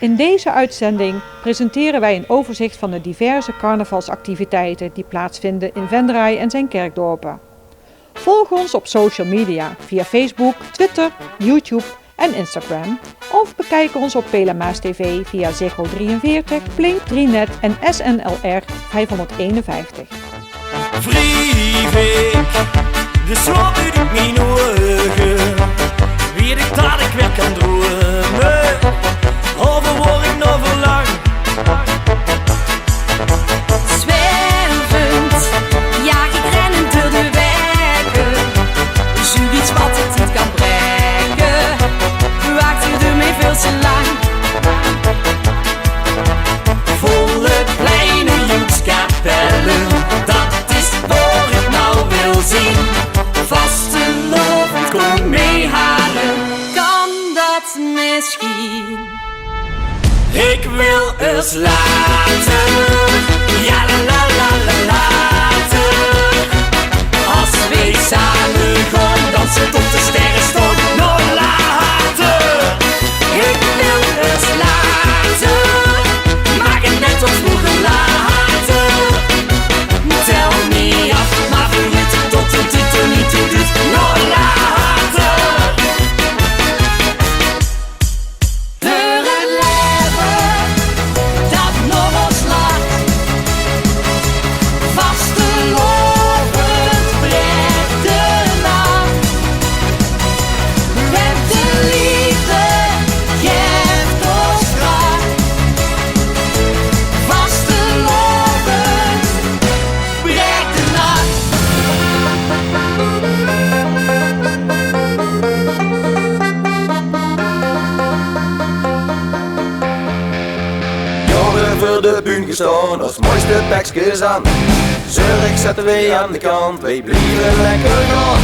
In deze uitzending presenteren wij een overzicht van de diverse carnavalsactiviteiten die plaatsvinden in Venray en zijn kerkdorpen. Volg ons op social media via Facebook, Twitter, YouTube en Instagram of bekijk ons op Pelamaas TV via Ziggo 43, Blink 3net en SNLR 551. Vrievik, de slaap uit mijn ogen, weet ik dat ik weer kan dromen, over word ik nog verlang. Zwervend, ja ik rennen door de wegen, zoiets wat het niet kan brengen, wacht je ermee veel te lang. Volle pleinen, joekskapellen, dat is waar ik nou wil zien. Vastelovend, kom mee halen, Kan dat misschien? ik wil eens later, ja la la la la later. Als we samen gaan dansen tot de sterren staan, nog later. Ik wil eens later, maak het net als vroeger later. Tel me af, maar verliet tot het dit er niet toe doet, nog later. Voor het leven dat nog ons lacht, vastelovend breekt de nacht. Met de liefde geeft ons kracht, vastelovend breekt de nacht. Jaren voor de bühne gestaan, als mooiste pakjes aan. Zurich zetten wij aan de kant, wij blijven lekker gaan.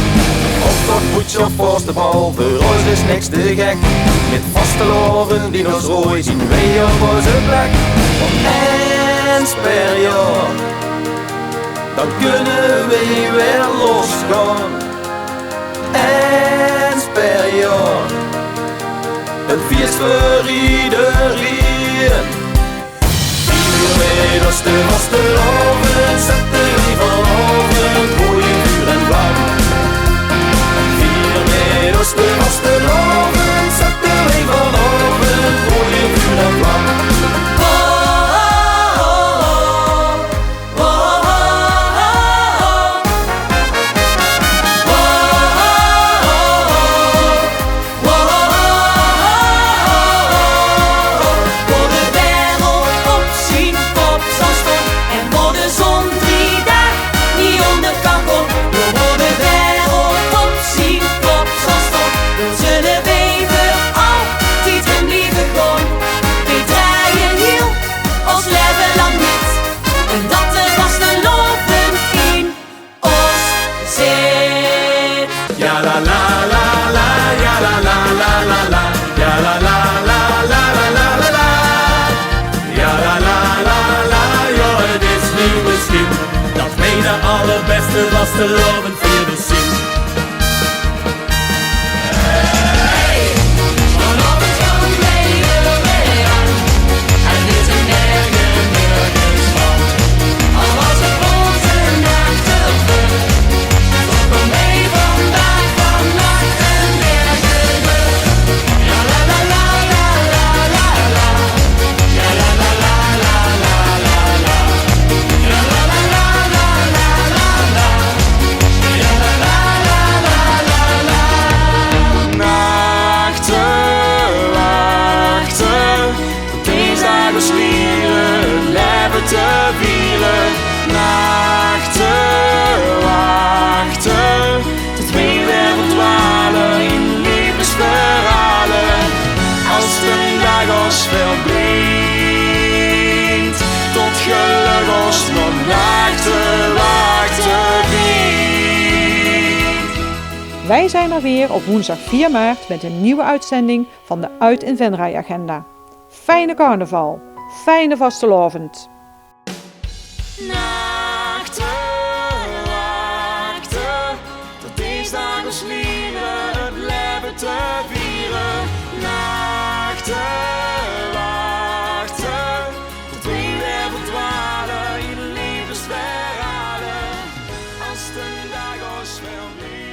Op dat voetje of vast de bal, voor ons is niks te gek. Met vaste loven die ons rooi zien wij op onze plek. Want eens per jaar, dan kunnen wij weer losgaan. Eens per jaar, een feest voor iedereen. 4 meters te vastelovend, zetten we vanavond mooie vuur en vlam. 4 meters te vastelovend, zetten we vanavond mooie vuur en vlam. Voor de wereld opzien, pop zal stop, en voor de zon 3 dagen niet onder kan komen. Voor de wereld opzien, pop zal stop, dan zullen we voor altijd een lieve gaan. We draaien heel ons leven lang niet, en dat er vastelovend in ons zit. Ja la la la la, ja la la la la la, ja la la la la la la la la. Ja la la la la, ja het is nu misschien dat wij de allerbeste vastelovend vieren zien. Vanavond gaan wij er weer aan, en dit is nergens van. Al was het onze nacht te ver, toch kom mee vandaag, vannacht en nergens meer. Ja la la la la la la la, ja la la la la la la la, ja la la la la la la la, ja la la la la la la. Nachten wachten, tot dinsdag we slieren, het leven te vieren. Nachten wachten, tot wij weer verdwalen in liefdesverhalen. Als de dag ons verblindt, tot geluk ons nog nachten wachten biedt. Wij zijn er weer op woensdag 4 maart met een nieuwe uitzending van de Uit in Venray agenda. Fijne carnaval, fijne vastelovend. Nachten wachten, tot dinsdag we slieren, het leven te vieren. Nachten wachten. was wel meer.